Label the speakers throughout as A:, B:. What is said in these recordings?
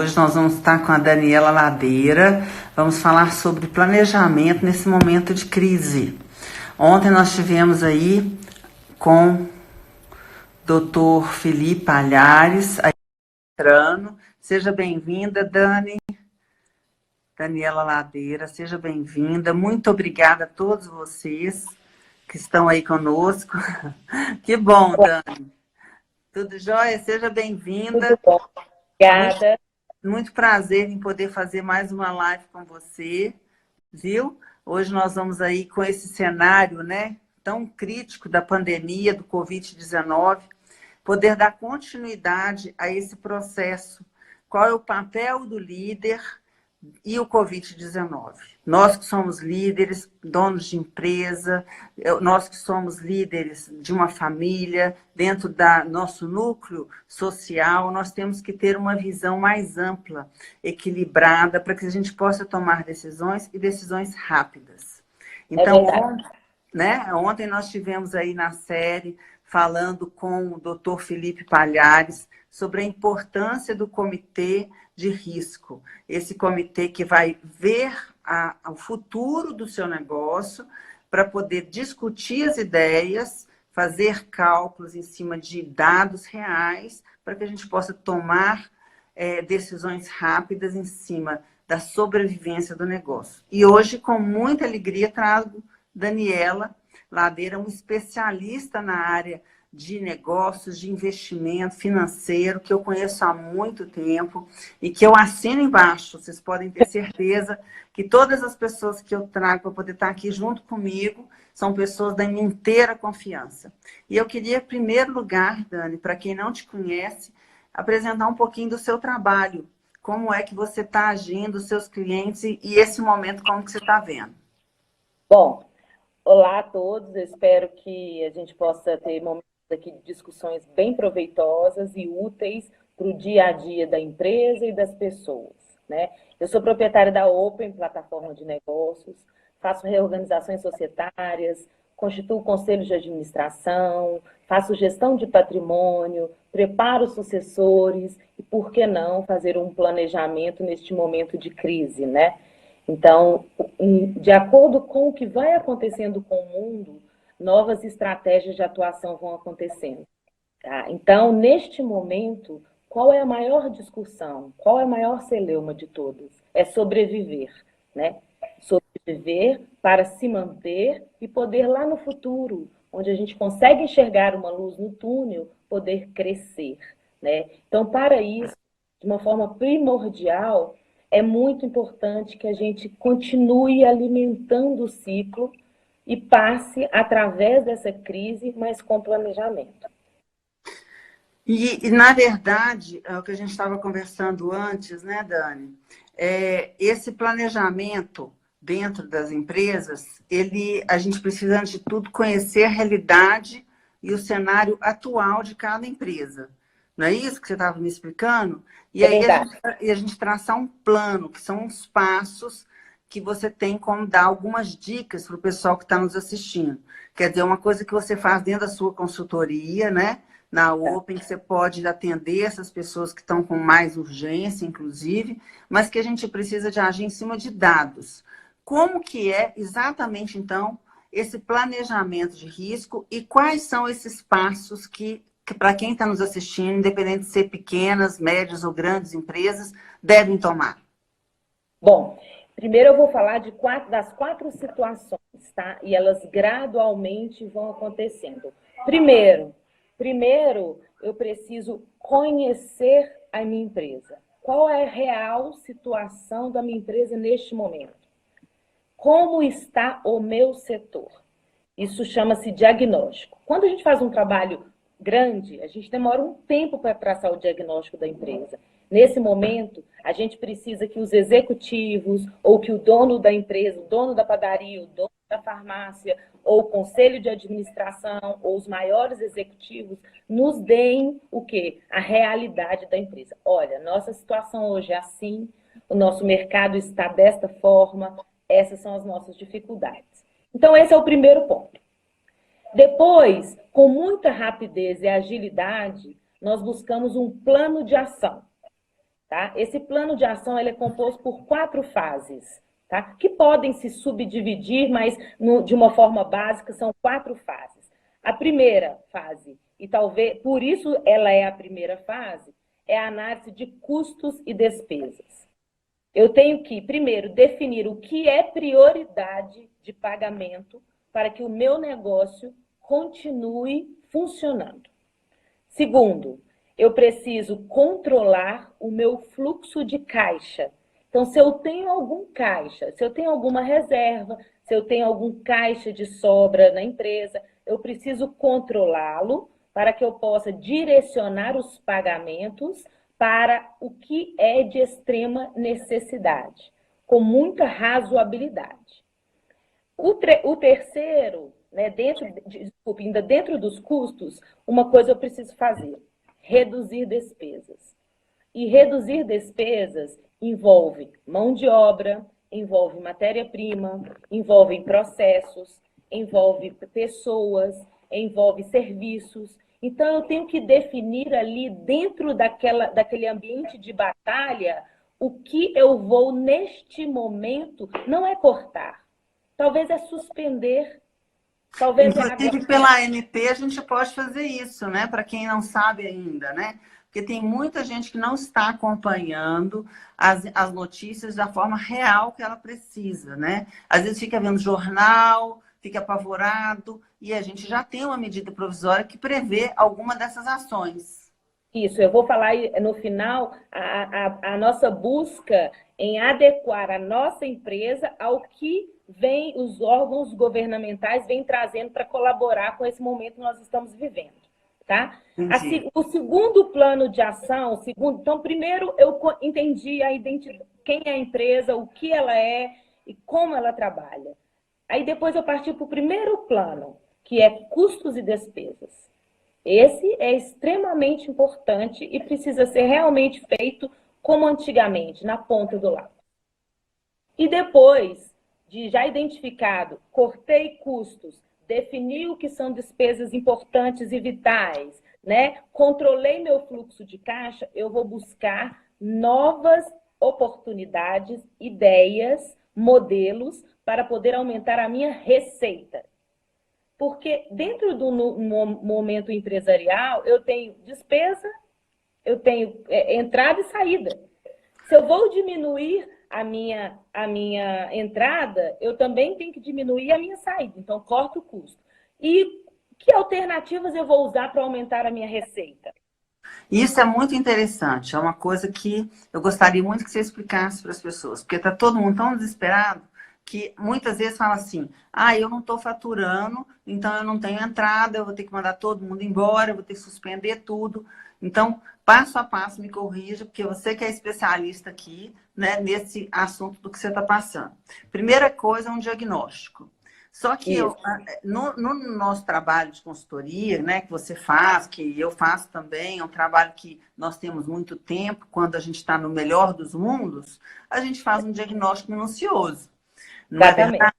A: Hoje nós vamos estar com a Daniela Ladeira, vamos falar sobre planejamento nesse momento de crise. Ontem nós tivemos aí com o Dr. Felipe Palhares, aí entrando. Seja bem-vinda, Dani. Daniela Ladeira, seja bem-vinda. Muito obrigada a todos vocês que estão aí conosco. Que bom, Dani. Tudo jóia? Seja bem-vinda.
B: Tudo bom. Obrigada.
A: Muito prazer em poder fazer mais uma live com você, viu? Hoje nós vamos aí com esse cenário, né, tão crítico da pandemia, do Covid-19, poder dar continuidade a esse processo. Qual é o papel do líder e o Covid-19? Nós que somos líderes, donos de empresa, nós que somos líderes de uma família, dentro da nosso núcleo social, nós temos que ter uma visão mais ampla, equilibrada, para que a gente possa tomar decisões e decisões rápidas. Então, ontem nós tivemos aí na série falando com o Dr. Felipe Palhares sobre a importância do comitê de risco. Esse comitê que vai ver o futuro do seu negócio para poder discutir as ideias, fazer cálculos em cima de dados reais, para que a gente possa tomar decisões rápidas em cima da sobrevivência do negócio. E hoje, com muita alegria, trago Daniela Ladeira, um especialista na área de negócios, de investimento financeiro, que eu conheço há muito tempo e que eu assino embaixo. Vocês podem ter certeza que todas as pessoas que eu trago para poder estar aqui junto comigo são pessoas da minha inteira confiança. E eu queria, em primeiro lugar, Dani, para quem não te conhece, apresentar um pouquinho do seu trabalho. Como é que você está agindo, os seus clientes e esse momento, como que você está vendo?
B: Bom, olá a todos. Eu espero que a gente possa ter momentos aqui de discussões bem proveitosas e úteis para o dia a dia da empresa e das pessoas, né? Eu sou proprietária da Open, plataforma de negócios, faço reorganizações societárias, constituo conselhos de administração, faço gestão de patrimônio, preparo sucessores e, por que não, fazer um planejamento neste momento de crise, né? Então, de acordo com o que vai acontecendo com o mundo, novas estratégias de atuação vão acontecendo. Tá? Então, neste momento, qual é a maior discussão? Qual é a maior celeuma de todas? É sobreviver, né? Sobreviver para se manter e poder lá no futuro, onde a gente consegue enxergar uma luz no túnel, poder crescer, né? Então, para isso, de uma forma primordial, é muito importante que a gente continue alimentando o ciclo e passe através dessa crise, mas com planejamento.
A: Na verdade, é o que a gente estava conversando antes, né, Dani? Esse planejamento dentro das empresas, a gente precisa, antes de tudo, conhecer a realidade e o cenário atual de cada empresa. Não é isso que você estava me explicando? E aí a gente traçar um plano, que são uns passos que você tem como dar algumas dicas para o pessoal que está nos assistindo. Quer dizer, uma coisa que você faz dentro da sua consultoria, né? Na Open, que você pode atender essas pessoas que estão com mais urgência, inclusive, mas que a gente precisa de agir em cima de dados. Como que é exatamente, então, esse planejamento de risco e quais são esses passos que para quem está nos assistindo, independente de ser pequenas, médias ou grandes empresas, devem tomar?
B: Bom, primeiro eu vou falar das 4 situações, tá? E elas gradualmente vão acontecendo. Primeiro, eu preciso conhecer a minha empresa. Qual é a real situação da minha empresa neste momento? Como está o meu setor? Isso chama-se diagnóstico. Quando a gente faz um trabalho grande, a gente demora um tempo para traçar o diagnóstico da empresa. Nesse momento, a gente precisa que os executivos, ou que o dono da empresa, o dono da padaria, o dono da farmácia, ou o conselho de administração, ou os maiores executivos, nos deem o quê? A realidade da empresa. Olha, nossa situação hoje é assim, o nosso mercado está desta forma, essas são as nossas dificuldades. Então, esse é o primeiro ponto. Depois, com muita rapidez e agilidade, nós buscamos um plano de ação. tá? Esse plano de ação ele é composto por 4 fases, tá? Que podem se subdividir, mas de uma forma básica são 4 fases. A primeira fase, e talvez por isso ela é a primeira fase, é a análise de custos e despesas. Eu tenho que, primeiro, definir o que é prioridade de pagamento para que o meu negócio continue funcionando. Segundo, eu preciso controlar o meu fluxo de caixa. Então, se eu tenho algum caixa, se eu tenho alguma reserva, se eu tenho algum caixa de sobra na empresa, eu preciso controlá-lo para que eu possa direcionar os pagamentos para o que é de extrema necessidade, com muita razoabilidade. O terceiro, né, ainda dentro dos custos, uma coisa eu preciso fazer: reduzir despesas. E reduzir despesas envolve mão de obra, envolve matéria-prima, envolve processos, envolve pessoas, envolve serviços. Então, eu tenho que definir ali, dentro daquele ambiente de batalha, o que eu vou, neste momento, não é cortar. Talvez é suspender, talvez é
A: Inclusive, pela ANP, a gente pode fazer isso, né? Para quem não sabe ainda, né? Porque tem muita gente que não está acompanhando as notícias da forma real que ela precisa, né? Às vezes fica vendo jornal, fica apavorado, e a gente já tem uma medida provisória que prevê alguma dessas ações.
B: Isso, eu vou falar no final a nossa busca em adequar a nossa empresa ao que os órgãos governamentais vêm trazendo para colaborar com esse momento que nós estamos vivendo. Tá? O segundo plano de ação, então, primeiro eu entendi a identidade, quem é a empresa, o que ela é e como ela trabalha. Aí depois eu parti para o primeiro plano, que é custos e despesas. Esse é extremamente importante e precisa ser realmente feito como antigamente, na ponta do lápis. E depois de já identificado, cortei custos, defini o que são despesas importantes e vitais, né? Controlei meu fluxo de caixa, eu vou buscar novas oportunidades, ideias, modelos para poder aumentar a minha receita. Porque dentro do momento empresarial, eu tenho despesa, eu tenho entrada e saída. Se eu vou diminuir a minha entrada, eu também tenho que diminuir a minha saída. Então, corto o custo. E que alternativas eu vou usar para aumentar a minha receita?
A: Isso é muito interessante. É uma coisa que eu gostaria muito que você explicasse para as pessoas. Porque está todo mundo tão desesperado que muitas vezes fala assim: eu não estou faturando, então eu não tenho entrada, eu vou ter que mandar todo mundo embora, eu vou ter que suspender tudo. Então, passo a passo, me corrija, porque você que é especialista aqui, né, nesse assunto do que você está passando. Primeira coisa é um diagnóstico. Só que no nosso trabalho de consultoria, né, que você faz, que eu faço também, é um trabalho que nós temos muito tempo, quando a gente está no melhor dos mundos, a gente faz um diagnóstico minucioso. Não é verdade?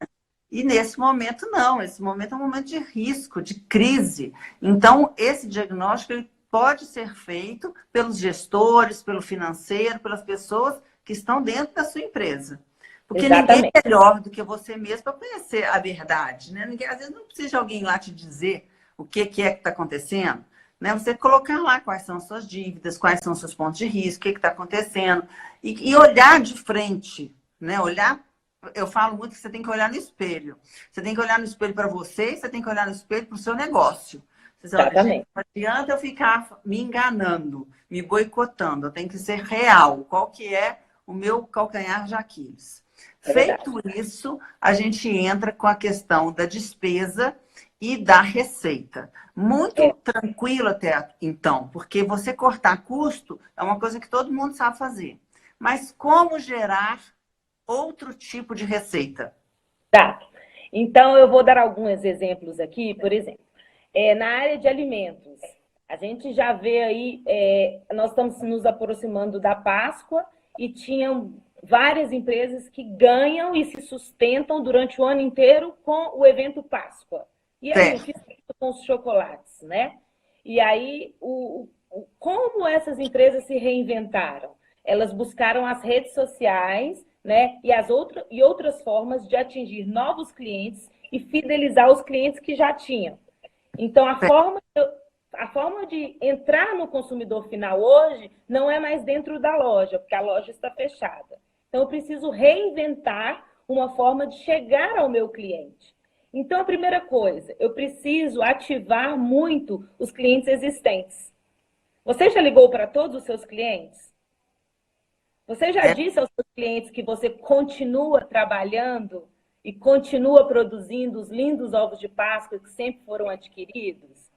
A: E nesse momento, não. Esse momento é um momento de risco, de crise. Então, esse diagnóstico ele pode ser feito pelos gestores, pelo financeiro, pelas pessoas que estão dentro da sua empresa. Porque ninguém é melhor do que você mesmo para conhecer a verdade, né? Às vezes não precisa de alguém lá te dizer o que é que está acontecendo. Né? Você colocar lá quais são as suas dívidas, quais são os seus pontos de risco, o que está acontecendo. E olhar de frente, né? Eu falo muito que você tem que olhar no espelho. Você tem que olhar no espelho para você e você tem que olhar no espelho para o seu negócio. Você diz, olha, gente, não adianta eu ficar me enganando, me boicotando. Eu tenho que ser real. Qual que é o meu calcanhar de Aquiles? Feito isso, a gente entra com a questão da despesa e da receita. Muito tranquilo até então, porque você cortar custo é uma coisa que todo mundo sabe fazer. Mas como gerar outro tipo de receita?
B: Tá. Então, eu vou dar alguns exemplos aqui. Por exemplo, na área de alimentos, a gente já vê aí, nós estamos nos aproximando da Páscoa e tinham várias empresas que ganham e se sustentam durante o ano inteiro com o evento Páscoa. E aí, o que com os chocolates, né? E aí, como essas empresas se reinventaram? elas buscaram as redes sociais, né, e outras formas de atingir novos clientes e fidelizar os clientes que já tinham. Então, a forma de entrar no consumidor final hoje não é mais dentro da loja, porque a loja está fechada. Então, eu preciso reinventar uma forma de chegar ao meu cliente. Então, a primeira coisa, eu preciso ativar muito os clientes existentes. Você já ligou para todos os seus clientes? Você já disse aos seus clientes que você continua trabalhando e continua produzindo os lindos ovos de Páscoa que sempre foram adquiridos?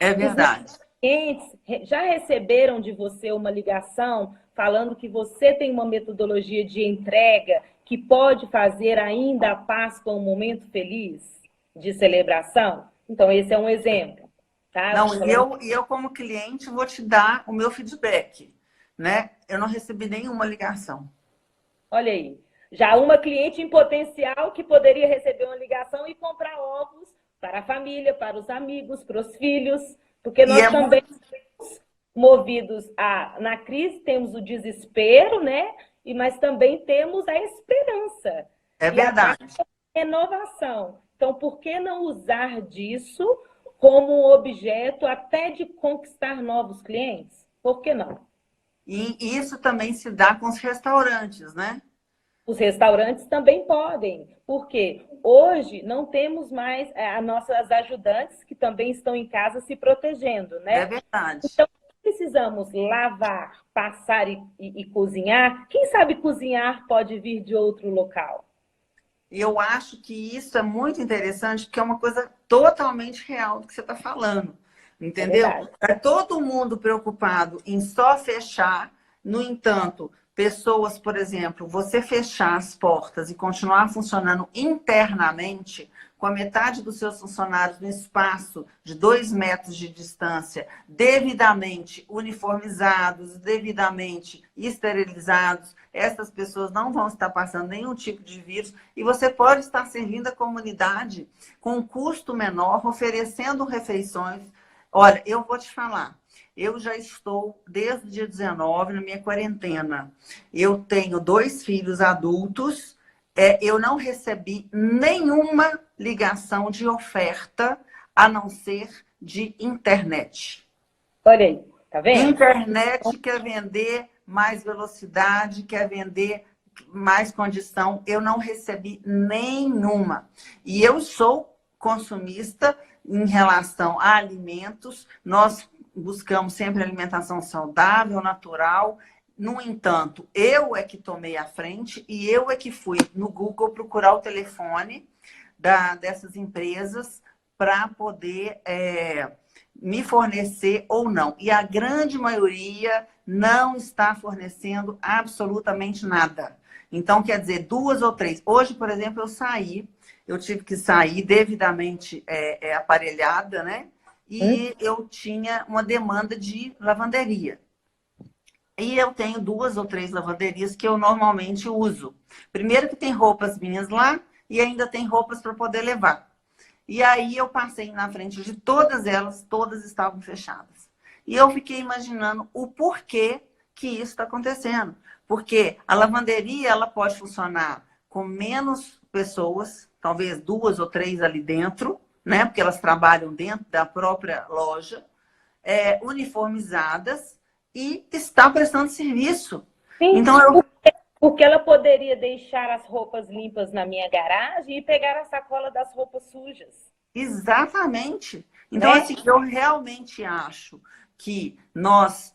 A: É verdade.
B: Os clientes já receberam de você uma ligação falando que você tem uma metodologia de entrega que pode fazer ainda a Páscoa um momento feliz de celebração? Então, esse é um exemplo. Tá?
A: Não, eu como cliente vou te dar o meu feedback, né? Eu não recebi nenhuma ligação.
B: Olha aí. Já uma cliente em potencial que poderia receber uma ligação e comprar ovos para a família, para os amigos, para os filhos, porque nós também somos movidos na crise, temos o desespero, né? Mas também temos a esperança.
A: É verdade.
B: E a renovação. Então, por que não usar disso como um objeto até de conquistar novos clientes? Por que não?
A: E isso também se dá com os restaurantes, né?
B: Os restaurantes também podem, porque hoje não temos mais as nossas ajudantes que também estão em casa se protegendo, né?
A: É verdade.
B: Então, precisamos lavar, passar e cozinhar. Quem sabe cozinhar pode vir de outro local.
A: Eu acho que isso é muito interessante, porque é uma coisa totalmente real do que você está falando, entendeu? É todo mundo preocupado em só fechar, no entanto, pessoas, por exemplo, você fechar as portas e continuar funcionando internamente, com a metade dos seus funcionários no espaço de 2 metros de distância, devidamente uniformizados, devidamente esterilizados, essas pessoas não vão estar passando nenhum tipo de vírus e você pode estar servindo a comunidade com um custo menor, oferecendo refeições. Olha, eu vou te falar, eu já estou desde o dia 19 na minha quarentena. Eu tenho 2 filhos adultos, eu não recebi nenhuma ligação de oferta, a não ser de internet.
B: Olha aí, tá vendo?
A: Internet quer vender mais velocidade, quer vender mais condição. Eu não recebi nenhuma. E eu sou consumista em relação a alimentos. Nós buscamos sempre alimentação saudável, natural. No entanto, eu é que tomei a frente e eu é que fui no Google procurar o telefone dessas empresas para poder me fornecer ou não. E a grande maioria não está fornecendo absolutamente nada. Então, quer dizer, 2 ou 3. Hoje, por exemplo, eu tive que sair devidamente aparelhada, né? E eu tinha uma demanda de lavanderia. E eu tenho 2 ou 3 lavanderias que eu normalmente uso. Primeiro que tem roupas minhas lá e ainda tem roupas para poder levar. E aí eu passei na frente de todas elas, todas estavam fechadas. E eu fiquei imaginando o porquê que isso está acontecendo. Porque a lavanderia ela pode funcionar com menos pessoas, talvez 2 ou 3 ali dentro, né? Porque elas trabalham dentro da própria loja, uniformizadas, e está prestando serviço.
B: Sim,
A: então,
B: porque ela poderia deixar as roupas limpas na minha garagem e pegar a sacola das roupas sujas.
A: Exatamente. Então, assim, eu realmente acho que nós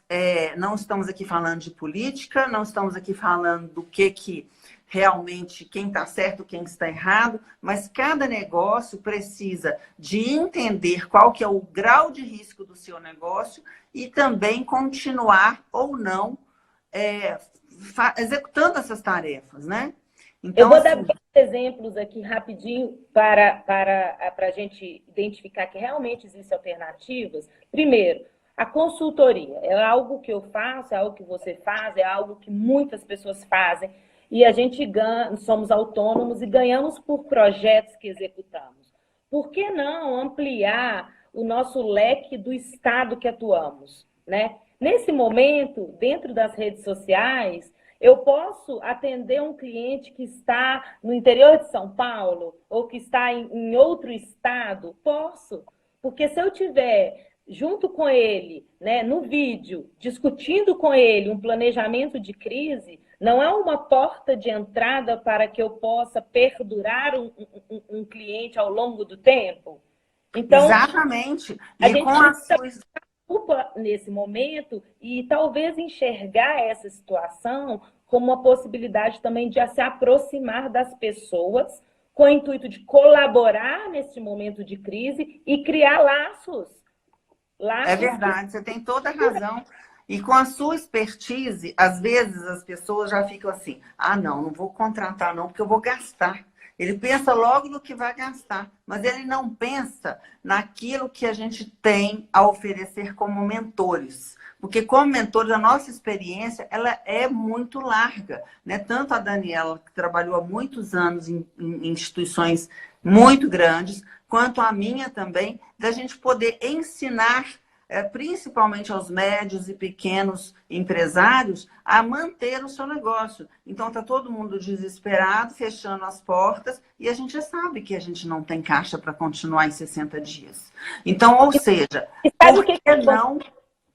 A: não estamos aqui falando de política, não estamos aqui falando do que realmente quem está certo, quem está errado, mas cada negócio precisa de entender qual que é o grau de risco do seu negócio e também continuar ou não executando essas tarefas, né? Então,
B: eu vou dar 2 exemplos aqui rapidinho para a gente identificar que realmente existem alternativas. Primeiro, a consultoria. É algo que eu faço, é algo que você faz, é algo que muitas pessoas fazem. E a gente somos autônomos e ganhamos por projetos que executamos. Por que não ampliar o nosso leque do estado que atuamos? né? Nesse momento, dentro das redes sociais, eu posso atender um cliente que está no interior de São Paulo ou que está em outro estado? Posso, porque se eu tiver junto com ele, né, no vídeo, discutindo com ele um planejamento de crise, não é uma porta de entrada para que eu possa perdurar um cliente ao longo do tempo? Então,
A: exatamente.
B: a
A: E
B: gente
A: com a
B: precisa
A: sua
B: culpa nesse momento e talvez enxergar essa situação como uma possibilidade também de se aproximar das pessoas com o intuito de colaborar nesse momento de crise e criar laços.
A: É
B: Laços que...
A: verdade, você tem toda a razão. E com a sua expertise, às vezes as pessoas já ficam assim: ah, não, não vou contratar, não, porque eu vou gastar. Ele pensa logo no que vai gastar, mas ele não pensa naquilo que a gente tem a oferecer como mentores. Porque como mentores, a nossa experiência ela é muito larga, né? Tanto a Daniela, que trabalhou há muitos anos em instituições muito grandes, quanto a minha também, da gente poder ensinar principalmente aos médios e pequenos empresários, a manter o seu negócio. Então, está todo mundo desesperado, fechando as portas, e a gente sabe que a gente não tem caixa para continuar em 60 dias. Então, ou seja, por que não...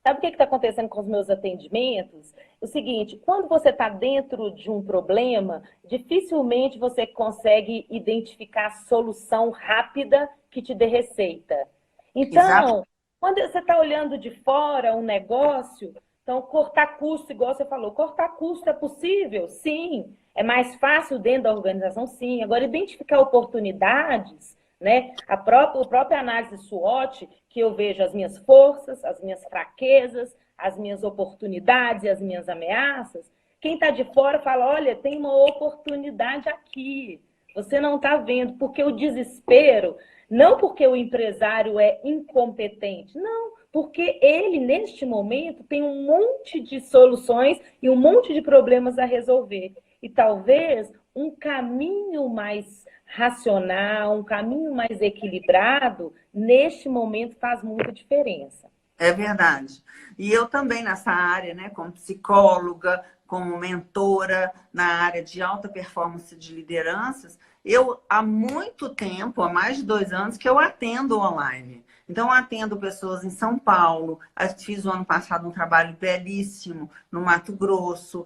B: Sabe o que está acontecendo com os meus atendimentos? O seguinte, quando você está dentro de um problema, dificilmente você consegue identificar a solução rápida que te dê receita.
A: Exato.
B: Então, quando você está olhando de fora um negócio, então cortar custo, igual você falou, cortar custo é possível? Sim. É mais fácil dentro da organização? Sim. Agora, identificar oportunidades, né? A própria análise SWOT, que eu vejo as minhas forças, as minhas fraquezas, as minhas oportunidades e as minhas ameaças. Quem está de fora fala, olha, tem uma oportunidade aqui. Você não está vendo, porque o desespero, não porque o empresário é incompetente, não, porque ele, neste momento, tem um monte de soluções e um monte de problemas a resolver. E talvez um caminho mais racional, um caminho mais equilibrado, neste momento faz muita diferença.
A: É verdade. E eu também nessa área, né, como psicóloga, como mentora na área de alta performance de lideranças, eu há muito tempo, há mais de 2 anos, que eu atendo online. Então, eu atendo pessoas em São Paulo, fiz o ano passado um trabalho belíssimo no Mato Grosso,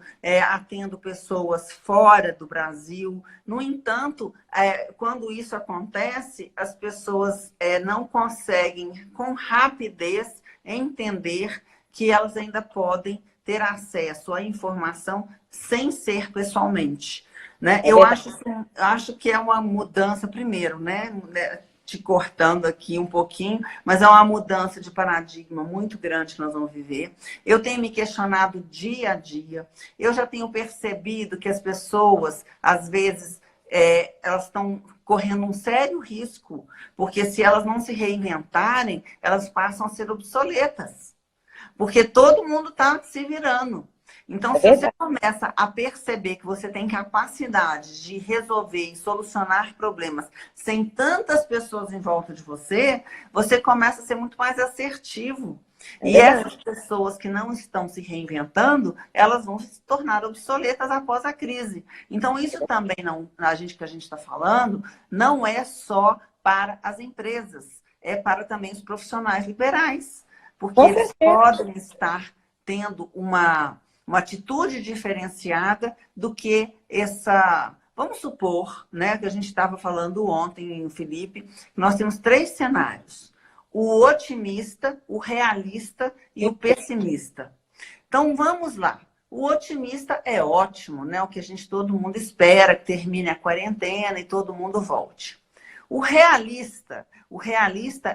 A: atendo pessoas fora do Brasil. No entanto, quando isso acontece, as pessoas não conseguem, com rapidez, entender que elas ainda podem ter acesso à informação sem ser pessoalmente. Né? Eu acho que é uma mudança, primeiro, né? Te cortando aqui um pouquinho, mas é uma mudança de paradigma muito grande que nós vamos viver. Eu tenho me questionado dia a dia. Eu já tenho percebido que as pessoas, às vezes, elas estão correndo um sério risco, porque se elas não se reinventarem, elas passam a ser obsoletas. Porque todo mundo está se virando. Então, se você começa a perceber que você tem capacidade de resolver e solucionar problemas sem tantas pessoas em volta de você, você começa a ser muito mais assertivo. E essas pessoas que não estão se reinventando, elas vão se tornar obsoletas após a crise. Então, isso também não, que a gente está falando, não é só para as empresas, é para também os profissionais liberais. Porque eles podem estar tendo uma atitude diferenciada do que essa... Vamos supor, né, que a gente estava falando ontem, Felipe, nós temos 3 cenários. O otimista, o realista e o pessimista. Então, vamos lá. O otimista é ótimo, né? O que todo mundo espera, que termine a quarentena e todo mundo volte. O realista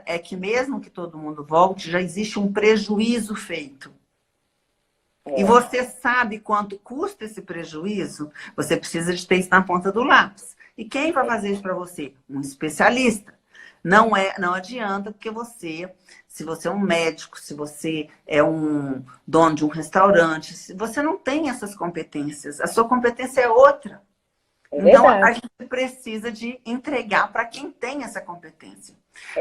A: é que mesmo que todo mundo volte, já existe um prejuízo feito. E você sabe quanto custa esse prejuízo? Você precisa de ter isso na ponta do lápis. E quem vai fazer isso para você? Um especialista. Não adianta, porque se você é um médico, se você é um dono de um restaurante, se você não tem essas competências, a sua competência é outra. Então, a gente precisa de entregar para quem tem essa competência.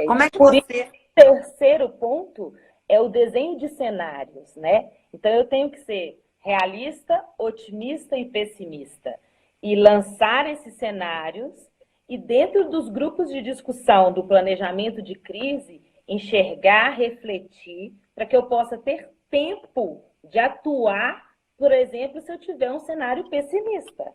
A: Como é que você...
B: Terceiro ponto é o desenho de cenários, né? Então, eu tenho que ser realista, otimista e pessimista. E lançar esses cenários e, dentro dos grupos de discussão do planejamento de crise, enxergar, refletir, para que eu possa ter tempo de atuar, por exemplo, se eu tiver um cenário pessimista.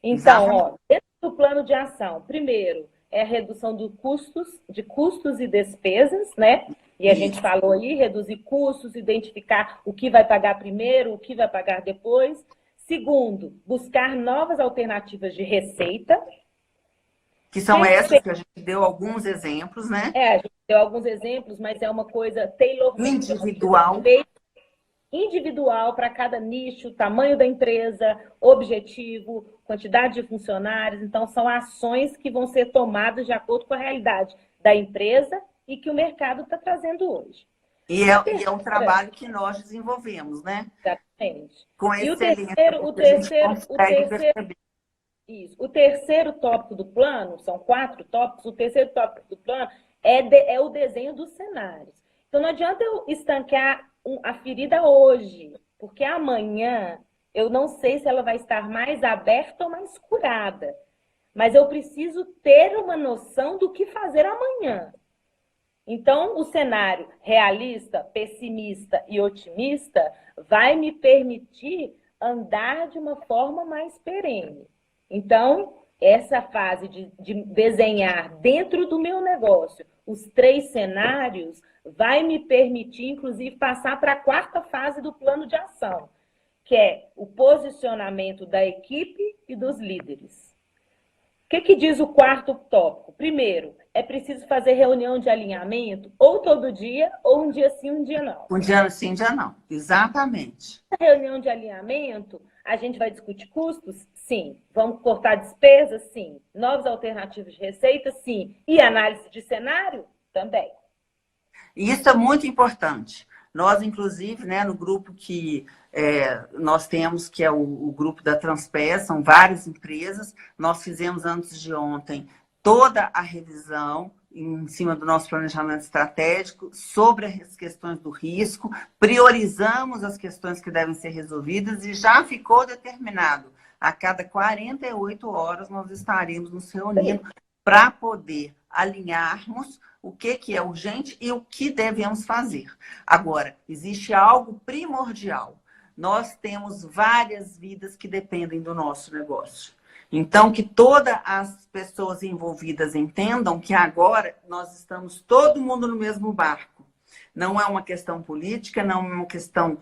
B: Então, ó, dentro do plano de ação, primeiro é a redução de custos e despesas, né? E a gente falou aí, reduzir custos, identificar o que vai pagar primeiro, o que vai pagar depois. Segundo, buscar novas alternativas de receita.
A: Que são essas que a gente deu alguns exemplos, né?
B: A gente deu alguns exemplos, mas é uma coisa tailor-made. Individual para cada nicho, tamanho da empresa, objetivo, quantidade de funcionários. Então, são ações que vão ser tomadas de acordo com a realidade da empresa e que o mercado está trazendo hoje.
A: E é um trabalho que nós desenvolvemos, né?
B: Exatamente.
A: Com
B: excelência. O terceiro tópico do plano, são 4 tópicos, o terceiro tópico do plano é o desenho dos cenários. Então, não adianta eu estancar a ferida hoje, porque amanhã eu não sei se ela vai estar mais aberta ou mais curada. Mas eu preciso ter uma noção do que fazer amanhã. Então, o cenário realista, pessimista e otimista vai me permitir andar de uma forma mais perene. Então, essa fase de desenhar dentro do meu negócio os 3 cenários vai me permitir, inclusive, passar para a 4ª fase do plano de ação, que é o posicionamento da equipe e dos líderes. O que diz o 4º tópico? Primeiro, é preciso fazer reunião de alinhamento, ou todo dia, ou um dia sim, um dia não.
A: Um dia sim, um dia não. Exatamente.
B: Na reunião de alinhamento, a gente vai discutir custos? Sim. Vamos cortar despesas? Sim. Novas alternativas de receita? Sim. E análise de cenário? Também.
A: E isso é muito importante. Nós, inclusive, né, no grupo que nós temos, que é o grupo da Transpes, são várias empresas, nós fizemos antes de ontem toda a revisão em cima do nosso planejamento estratégico sobre as questões do risco, priorizamos as questões que devem ser resolvidas e já ficou determinado. A cada 48 horas nós estaremos nos reunindo para poder alinharmos o que é urgente e o que devemos fazer. Agora, existe algo primordial. Nós temos várias vidas que dependem do nosso negócio. Então, que todas as pessoas envolvidas entendam que agora nós estamos todo mundo no mesmo barco. Não é uma questão política, não é uma questão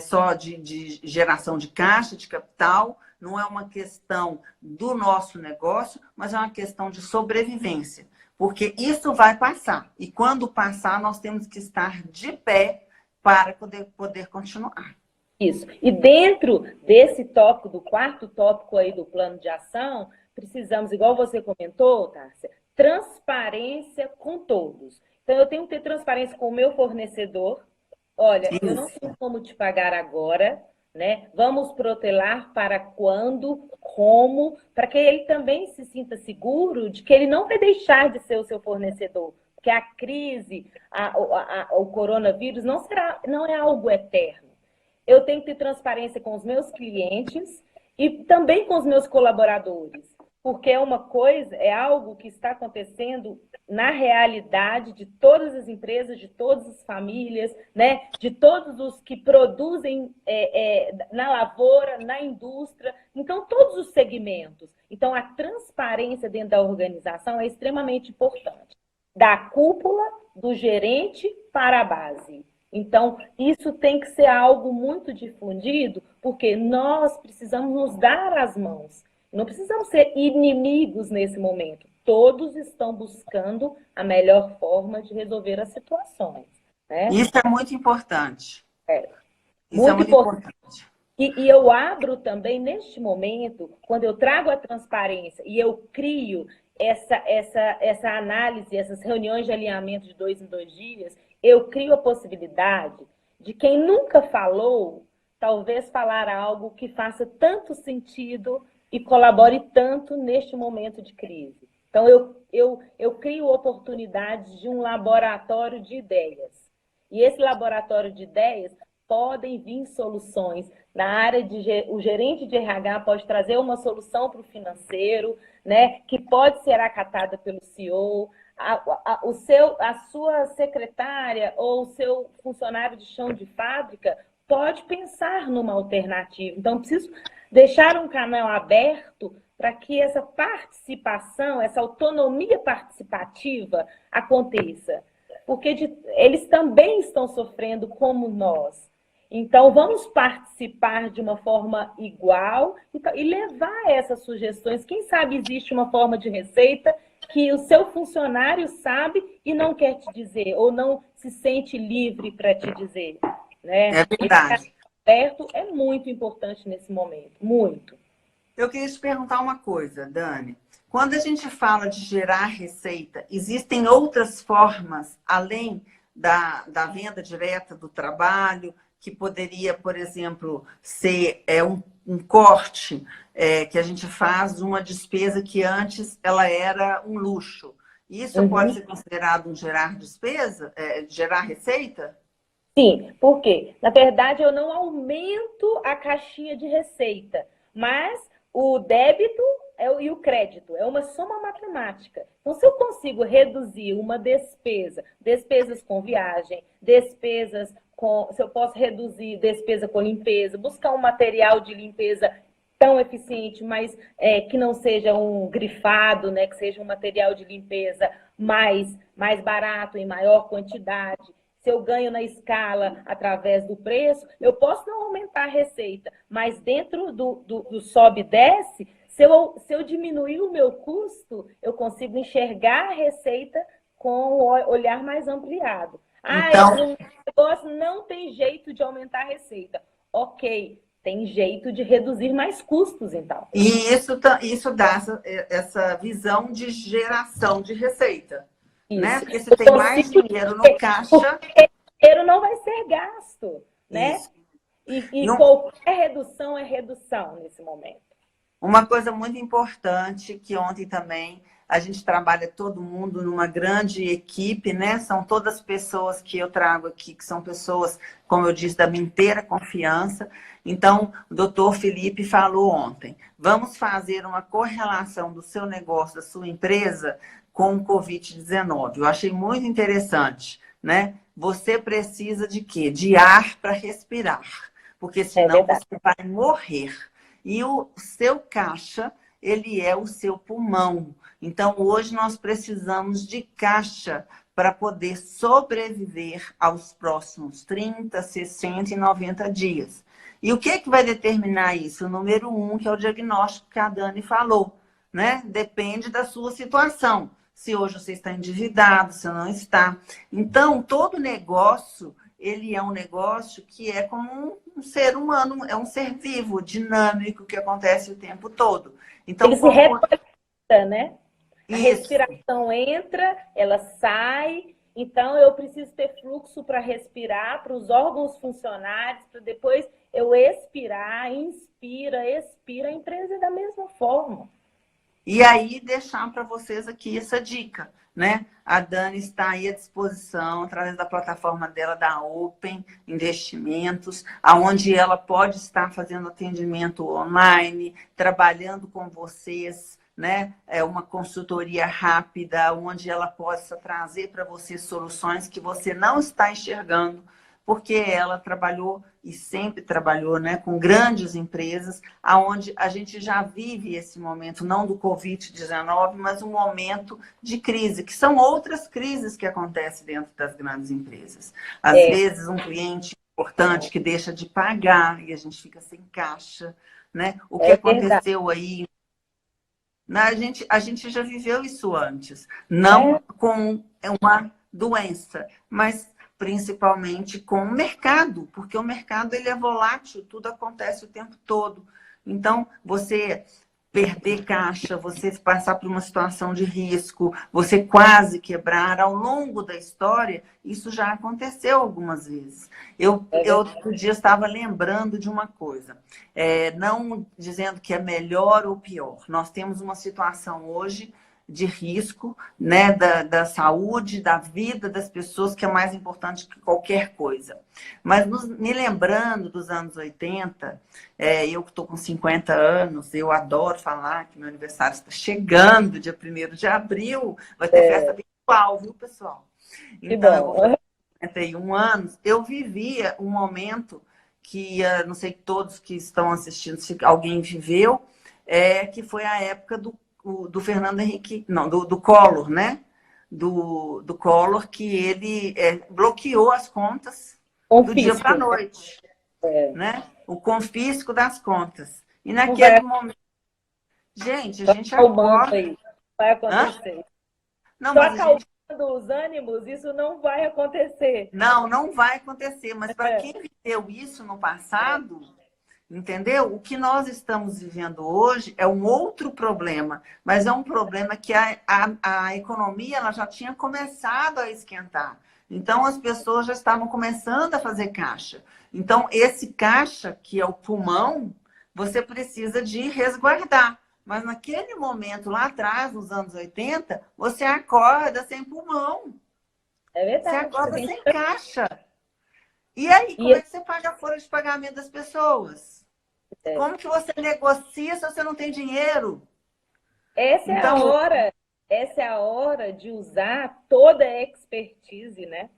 A: só de geração de caixa, de capital, não é uma questão do nosso negócio, mas é uma questão de sobrevivência. Porque isso vai passar. E quando passar, nós temos que estar de pé para poder continuar.
B: Isso. E dentro desse tópico, do 4º tópico aí do plano de ação, precisamos, igual você comentou, Tárcia, transparência com todos. Então, eu tenho que ter transparência com o meu fornecedor. Olha, eu não tenho como te pagar agora, né? Vamos protelar para quando, como, para que ele também se sinta seguro de que ele não vai deixar de ser o seu fornecedor. Porque a crise, o coronavírus não é algo eterno. Eu tenho que ter transparência com os meus clientes e também com os meus colaboradores, porque é algo que está acontecendo na realidade de todas as empresas, de todas as famílias, né? De todos os que produzem na lavoura, na indústria, então todos os segmentos. Então a transparência dentro da organização é extremamente importante, da cúpula, do gerente para a base. Então, isso tem que ser algo muito difundido, porque nós precisamos nos dar as mãos. Não precisamos ser inimigos nesse momento. Todos estão buscando a melhor forma de resolver as situações. Né?
A: Isso é muito importante.
B: Isso é muito importante. E eu abro também, neste momento, quando eu trago a transparência e eu crio essa análise, essas reuniões de alinhamento de 2 em 2 dias, eu crio a possibilidade de quem nunca falou, talvez falar algo que faça tanto sentido e colabore tanto neste momento de crise. Então, eu crio oportunidades de um laboratório de ideias. E esse laboratório de ideias podem vir soluções. Na área o gerente de RH pode trazer uma solução para o financeiro, né, que pode ser acatada pelo CEO. A sua secretária ou o seu funcionário de chão de fábrica pode pensar numa alternativa. Então, preciso deixar um canal aberto para que essa participação, essa autonomia participativa aconteça. Porque eles também estão sofrendo como nós. Então, vamos participar de uma forma igual e levar essas sugestões. Quem sabe existe uma forma de receita que o seu funcionário sabe e não quer te dizer, ou não se sente livre para te dizer. Né?
A: É verdade.
B: Aberto é muito importante nesse momento, muito.
A: Eu queria te perguntar uma coisa, Dani. Quando a gente fala de gerar receita, existem outras formas, além da venda direta do trabalho, que poderia, por exemplo, ser um corte que a gente faz de uma despesa que antes ela era um luxo. Isso pode ser considerado um gerar despesa, gerar receita?
B: Sim, por quê? Na verdade, eu não aumento a caixinha de receita, mas o débito e o crédito é uma soma matemática. Então, se eu consigo reduzir uma despesa, despesas com viagem, se eu posso reduzir despesa com limpeza, buscar um material de limpeza tão eficiente, mas que não seja um grifado, né, que seja um material de limpeza mais barato, em maior quantidade. Se eu ganho na escala através do preço, eu posso não aumentar a receita, mas dentro do sobe e desce, se eu diminuir o meu custo, eu consigo enxergar a receita com o olhar mais ampliado.
A: Então,
B: O negócio não tem jeito de aumentar a receita. Ok, tem jeito de reduzir mais custos, então.
A: e isso dá essa visão de geração de receita. Né?
B: Isso.
A: Porque se tem mais dinheiro no caixa.
B: O dinheiro não vai ser gasto, né?
A: Isso.
B: E qualquer redução é redução nesse momento.
A: Uma coisa muito importante que ontem também a gente trabalha todo mundo numa grande equipe, né? São todas pessoas que eu trago aqui, que são pessoas, como eu disse, da minha inteira confiança. Então, o doutor Felipe falou ontem, vamos fazer uma correlação do seu negócio, da sua empresa, com o Covid-19. Eu achei muito interessante, né? Você precisa de quê? De ar para respirar, porque senão você vai morrer. E o seu caixa, ele é o seu pulmão. Então, hoje nós precisamos de caixa para poder sobreviver aos próximos 30, 60 e 90 dias. E o que vai determinar isso? O número 1, que é o diagnóstico que a Dani falou, né? Depende da sua situação. Se hoje você está endividado, se não está. Então, todo negócio, ele é um negócio que é como um ser humano, é um ser vivo, dinâmico, que acontece o tempo todo. Então,
B: ele se repleta, né? A
A: Isso.
B: respiração entra, ela sai. Então, eu preciso ter fluxo para respirar, para os órgãos funcionarem, para depois eu expirar, inspira, expira. A empresa é da mesma forma.
A: E aí, deixar para vocês aqui essa dica, né? A Dani está aí à disposição, através da plataforma dela, da Open Investimentos, onde ela pode estar fazendo atendimento online, trabalhando com vocês, né? É uma consultoria rápida, onde ela possa trazer para você soluções que você não está enxergando, porque ela trabalhou e sempre trabalhou, né, com grandes empresas, onde a gente já vive esse momento, não do Covid-19, mas um momento de crise, que são outras crises que acontecem dentro das grandes empresas. Às vezes, um cliente importante que deixa de pagar e a gente fica sem caixa, né? O que aconteceu aí? A gente já viveu isso antes, não com uma doença, mas principalmente com o mercado, porque o mercado ele é volátil, tudo acontece o tempo todo. Então, você perder caixa, você passar por uma situação de risco, você quase quebrar ao longo da história, isso já aconteceu algumas vezes. Eu outro dia estava lembrando de uma coisa, não dizendo que é melhor ou pior. Nós temos uma situação hoje de risco, né, da saúde, da vida das pessoas, que é mais importante que qualquer coisa. Mas me lembrando dos anos 80, eu que estou com 50 anos, eu adoro falar que meu aniversário está chegando, dia 1º de abril, vai ter festa virtual, viu, pessoal?
B: Que
A: Então, eu vou
B: bom.
A: fazer 51 anos, eu vivia um momento que, não sei todos que estão assistindo, se alguém viveu, que foi a época do Fernando Henrique, não, do Collor, né? Do Collor, que ele bloqueou as contas do dia para a
B: Confisco.
A: noite, né? O confisco das contas. E
B: Não vai
A: naquele momento, gente, a
B: só
A: gente
B: acalmando
A: acorda.
B: aí. Vai
A: Hã?
B: acontecer.
A: Não,
B: Só
A: mas a
B: acalmando
A: gente.
B: os ânimos, isso não vai acontecer.
A: Não, não vai acontecer. Mas para
B: É,
A: quem viveu isso no passado, entendeu? O que nós estamos vivendo hoje é um outro problema, mas é um problema que a economia ela já tinha começado a esquentar. Então, as pessoas já estavam começando a fazer caixa. Então, esse caixa, que é o pulmão, você precisa de resguardar. Mas naquele momento, lá atrás, nos anos 80, você acorda sem pulmão.
B: é
A: Você
B: verdade.
A: acorda sem caixa. E aí, como
B: E
A: é que você paga a folha de pagamento das pessoas?
B: é,
A: Como que você negocia se você não tem dinheiro?
B: essa é a
A: Então,
B: hora, essa é a hora de usar toda a expertise, né?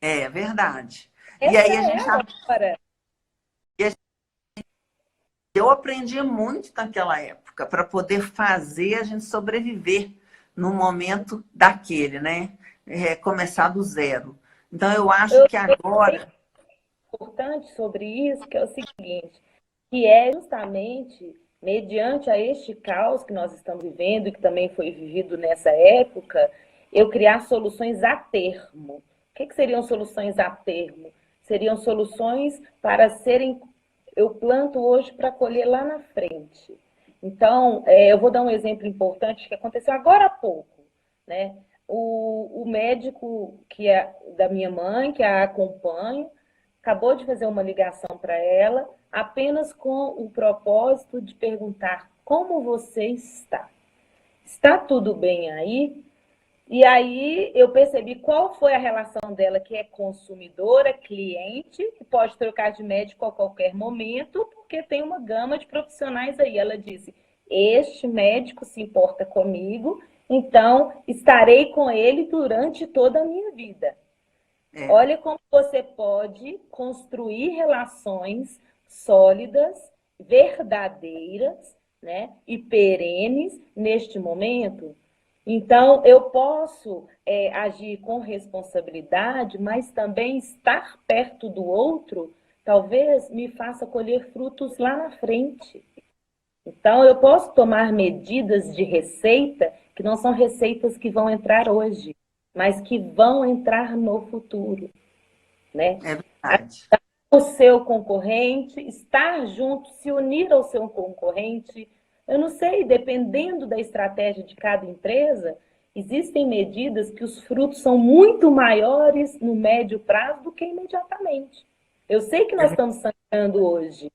A: é verdade. E
B: Essa
A: aí a
B: é
A: gente,
B: a hora.
A: eu aprendi muito naquela época para poder fazer a gente sobreviver no momento daquele, né? Começar do zero. Então eu acho
B: Eu
A: que agora,
B: importante sobre isso, que é o seguinte, que é justamente mediante a este caos que nós estamos vivendo e que também foi vivido nessa época, eu criar soluções a termo. O que seriam soluções a termo? Seriam soluções para serem, eu planto hoje para colher lá na frente. Então, eu vou dar um exemplo importante que aconteceu agora há pouco, né? O médico que é da minha mãe, que a acompanho, acabou de fazer uma ligação para ela, apenas com o propósito de perguntar como você está. Está tudo bem aí? E aí eu percebi qual foi a relação dela, que é consumidora, cliente, que pode trocar de médico a qualquer momento, porque tem uma gama de profissionais aí. Ela disse: este médico se importa comigo, então estarei com ele durante toda a minha vida.
A: é,
B: Olha como você pode construir relações sólidas, verdadeiras, né, e perenes neste momento. Então, eu posso agir com responsabilidade, mas também estar perto do outro talvez me faça colher frutos lá na frente. Então, eu posso tomar medidas de receita que não são receitas que vão entrar hoje, mas que vão entrar no futuro, né?
A: é verdade.
B: O seu concorrente, estar junto, se unir ao seu concorrente, eu não sei, dependendo da estratégia de cada empresa, existem medidas que os frutos são muito maiores no médio prazo do que imediatamente. Eu sei que nós estamos sangrando hoje,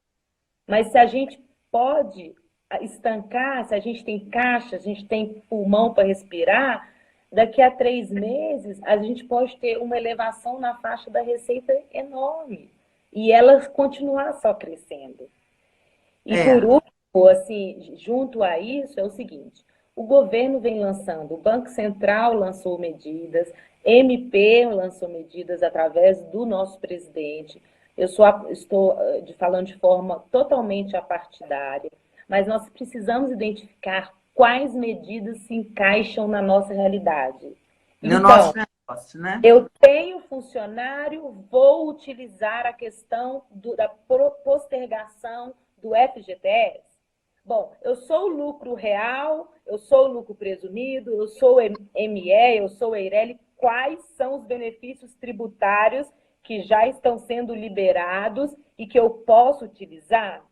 B: mas se a gente pode estancar, se a gente tem caixa, a gente tem pulmão para respirar, daqui a 3 meses a gente pode ter uma elevação na faixa da receita enorme. E ela continuar só crescendo. E por
A: É,
B: último, assim, junto a isso, é o seguinte: o governo vem lançando, o Banco Central lançou medidas, MP lançou medidas através do nosso presidente. Estou falando de forma totalmente apartidária, mas nós precisamos identificar quais medidas se encaixam na nossa realidade.
A: no nosso
B: Então,
A: negócio, né?
B: eu tenho funcionário, vou utilizar a questão da postergação do FGTS. Bom, eu sou o lucro real, eu sou o lucro presumido, eu sou o ME, eu sou o EIRELI. Quais são os benefícios tributários que já estão sendo liberados e que eu posso utilizar?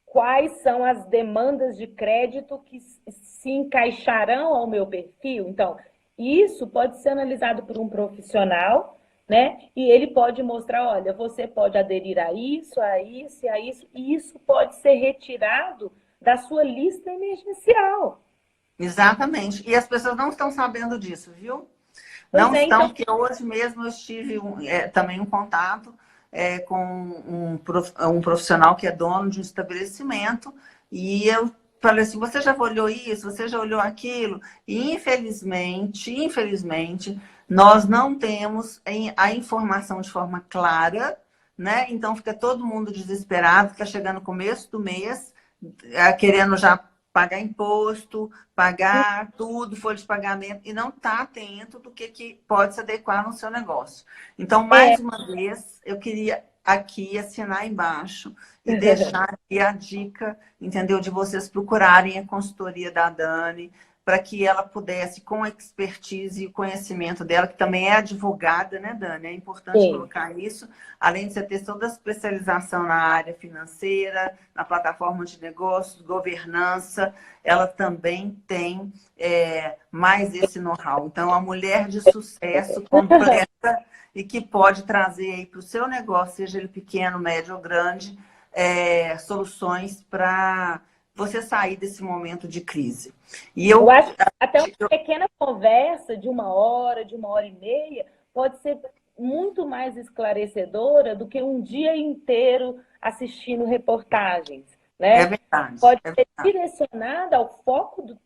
B: Quais são as demandas de crédito que se encaixarão ao meu perfil? Então, isso pode ser analisado por um profissional, né? E ele pode mostrar, olha, você pode aderir a isso, a isso e a isso, e isso pode ser retirado da sua lista emergencial.
A: Exatamente. E as pessoas não estão sabendo disso, viu?
B: Pois
A: Não
B: é,
A: estão,
B: então,
A: porque hoje mesmo eu tive também um contato com um profissional que é dono de um estabelecimento e eu falei assim, você já olhou isso? Você já olhou aquilo? E infelizmente, nós não temos a informação de forma clara, né? Então fica todo mundo desesperado, fica chegando no começo do mês, querendo já pagar imposto, pagar tudo, folha de pagamento, e não está atento do que pode se adequar no seu negócio. Então,
B: é,
A: mais uma vez, eu queria aqui assinar embaixo e deixar aqui a dica, entendeu? De vocês procurarem a consultoria da Dani, para que ela pudesse, com a expertise e o conhecimento dela, que também é advogada, né, Dani? É importante
B: sim.
A: colocar isso, além de você ter toda a especialização na área financeira, na plataforma de negócios, governança, ela também tem mais esse know-how. Então, a mulher de sucesso completa e que pode trazer aí para o seu negócio, seja ele pequeno, médio ou grande, soluções para você sair desse momento de crise. E
B: Eu
A: eu,
B: acho que até uma pequena conversa de uma hora e meia, pode ser muito mais esclarecedora do que um dia inteiro assistindo reportagens,
A: é
B: né?
A: verdade,
B: Pode
A: é
B: ser
A: verdade.
B: direcionada ao foco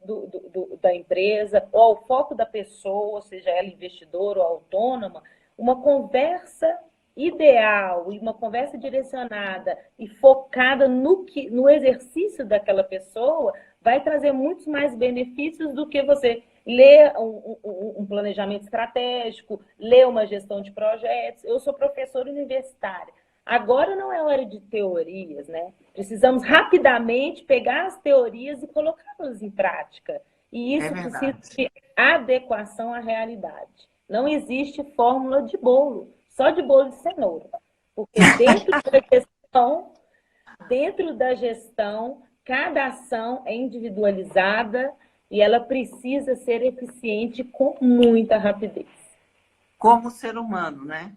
B: da empresa ou ao foco da pessoa, seja ela investidora ou autônoma, uma conversa ideal e uma conversa direcionada e focada no exercício daquela pessoa vai trazer muitos mais benefícios do que você ler um planejamento estratégico, ler uma gestão de projetos. Eu sou professora universitária. Agora não é hora de teorias, né? Precisamos rapidamente pegar as teorias e colocá-las em prática. E
A: É
B: isso precisa
A: verdade.
B: de adequação à realidade. Não existe fórmula de bolo, só de bolo de cenoura. Porque dentro da gestão, cada ação é individualizada e ela precisa ser eficiente com muita rapidez,
A: Como ser humano, né?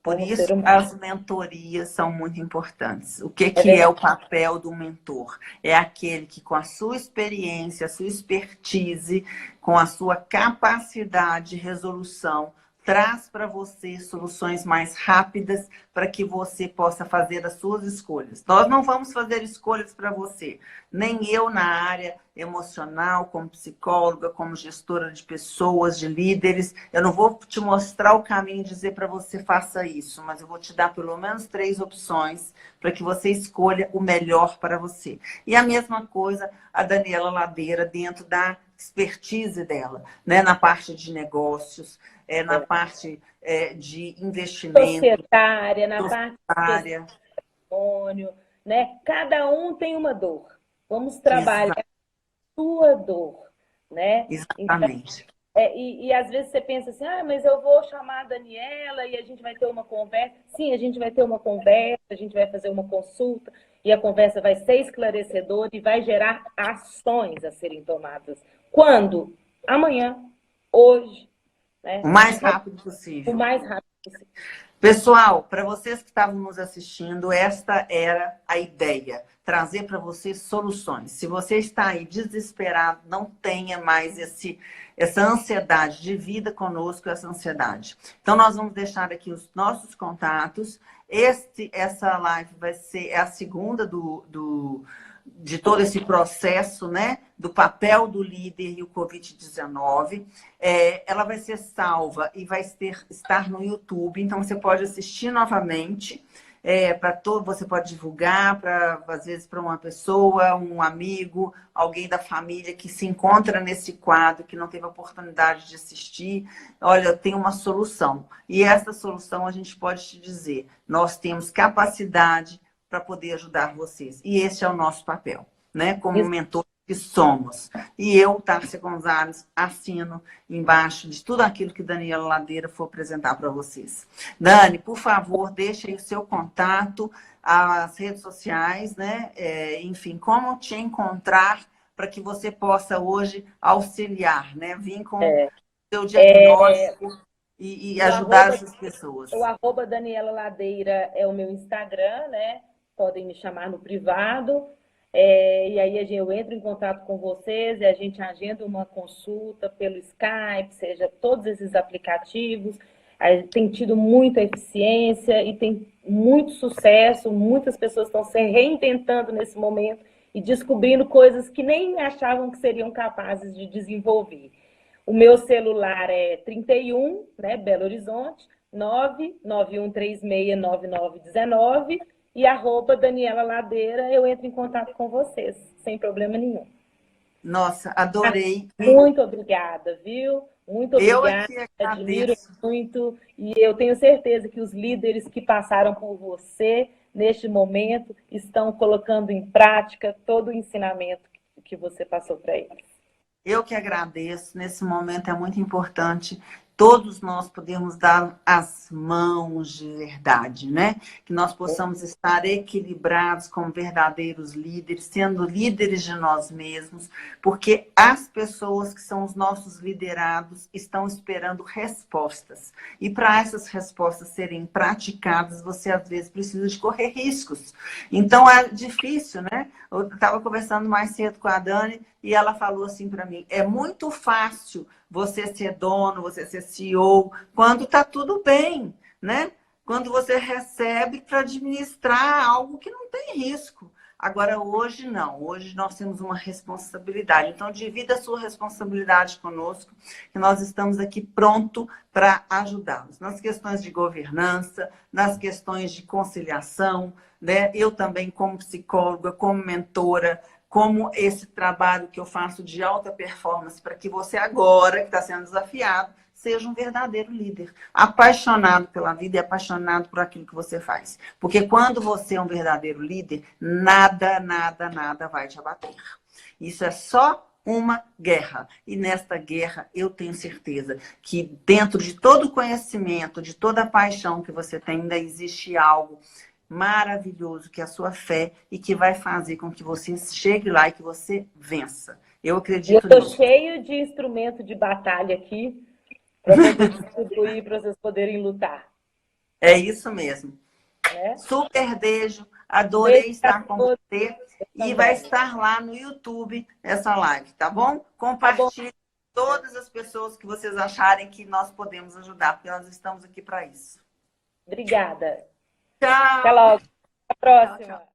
A: Por
B: como
A: isso,
B: ser humano.
A: as mentorias são muito importantes. O que,
B: É
A: que é o
B: verdade.
A: papel do mentor? É aquele que, com a sua experiência, a sua expertise, com a sua capacidade de resolução, traz para você soluções mais rápidas para que você possa fazer as suas escolhas. Nós não vamos fazer escolhas para você, nem eu na área emocional, como psicóloga, como gestora de pessoas, de líderes. Eu não vou te mostrar o caminho e dizer para você faça isso, mas eu vou te dar pelo menos 3 opções para que você escolha o melhor para você. E a mesma coisa a Daniela Ladeira dentro da expertise dela, né? Na parte de negócios, na parte de investimento,
B: Societária, na parte de gestão
A: área.
B: de patrimônio, né? Cada um tem uma dor. Vamos trabalhar a sua dor, né? Então,
A: Exatamente.
B: e às vezes você pensa assim, ah, mas eu vou chamar a Daniela e a gente vai ter uma conversa. Sim, a gente vai ter uma conversa, a gente vai fazer uma consulta e a conversa vai ser esclarecedora e vai gerar ações a serem tomadas. Quando? Amanhã, hoje,
A: O
B: né?
A: mais rápido
B: O
A: possível.
B: mais rápido possível.
A: Pessoal, para vocês que estavam nos assistindo, esta era a ideia, trazer para vocês soluções. Se você está aí desesperado, não tenha mais essa ansiedade, divida conosco essa ansiedade. Então, nós vamos deixar aqui os nossos contatos. Essa live vai ser a segunda de todo esse processo, né? Do papel do líder e o Covid-19. Ela vai ser salva e vai estar no YouTube, então você pode assistir novamente. Você pode divulgar para às vezes para uma pessoa, um amigo, alguém da família que se encontra nesse quadro, que não teve a oportunidade de assistir. Olha, tem uma solução. E essa solução a gente pode te dizer, nós temos capacidade para poder ajudar vocês. E esse é o nosso papel, né? Como mentor que somos. E eu, Tárcia Gonzalez, assino embaixo de tudo aquilo que Daniela Ladeira for apresentar para vocês. Dani, por favor, deixe aí o seu contato, as redes sociais, né? Enfim, como te encontrar para que você possa hoje auxiliar, né? Vir com o seu diagnóstico e
B: O
A: ajudar
B: arroba,
A: essas pessoas.
B: o arroba Daniela Ladeira é o meu Instagram, né? Podem me chamar no privado. E aí eu entro em contato com vocês e a gente agenda uma consulta pelo Skype, seja todos esses aplicativos. Tem tido muita eficiência e tem muito sucesso. Muitas pessoas estão se reinventando nesse momento e descobrindo coisas que nem achavam que seriam capazes de desenvolver. O meu celular é 31, né, Belo Horizonte, 991369919 e @Daniela Ladeira, eu entro em contato com vocês, sem problema nenhum.
A: Nossa, adorei.
B: Muito obrigada, viu? Muito
A: Eu
B: obrigada,
A: aqui
B: admiro
A: agradeço.
B: muito e eu tenho certeza que os líderes que passaram por você neste momento estão colocando em prática todo o ensinamento que você passou para eles.
A: Eu que agradeço. Nesse momento é muito importante todos nós podermos dar as mãos de verdade, né? Que nós possamos estar equilibrados como verdadeiros líderes, sendo líderes de nós mesmos, porque as pessoas que são os nossos liderados estão esperando respostas. E para essas respostas serem praticadas, você às vezes precisa de correr riscos. Então é difícil, né? Eu estava conversando mais cedo com a Dani e ela falou assim para mim: é muito fácil você ser dono, você ser CEO, quando está tudo bem, né? Quando você recebe para administrar algo que não tem risco. Agora, hoje não. Hoje nós temos uma responsabilidade. Então, divida a sua responsabilidade conosco, que nós estamos aqui pronto para ajudá-los. Nas questões de governança, nas questões de conciliação, né? Eu também, como psicóloga, como mentora, como esse trabalho que eu faço de alta performance para que você agora, que está sendo desafiado, seja um verdadeiro líder, apaixonado pela vida e apaixonado por aquilo que você faz. Porque quando você é um verdadeiro líder, nada, nada, nada vai te abater. Isso é só uma guerra. E nesta guerra, eu tenho certeza que dentro de todo o conhecimento, de toda a paixão que você tem, ainda existe algo maravilhoso, que é a sua fé e que vai fazer com que você chegue lá e que você vença. Eu acredito
B: nisso. Eu
A: nisso.
B: estou cheio de instrumento de batalha aqui para poder distribuir para vocês poderem lutar.
A: É isso mesmo.
B: Né?
A: Super beijo, adorei
B: Beijo
A: estar com
B: todos
A: você e vai
B: também.
A: estar lá no YouTube essa live, tá bom?
B: Tá bom?
A: Compartilhe todas as pessoas que vocês acharem que nós podemos ajudar, porque nós estamos aqui para isso.
B: Obrigada.
A: Tchau!
B: Até logo. Até a
A: Tchau,
B: próxima.
A: tchau.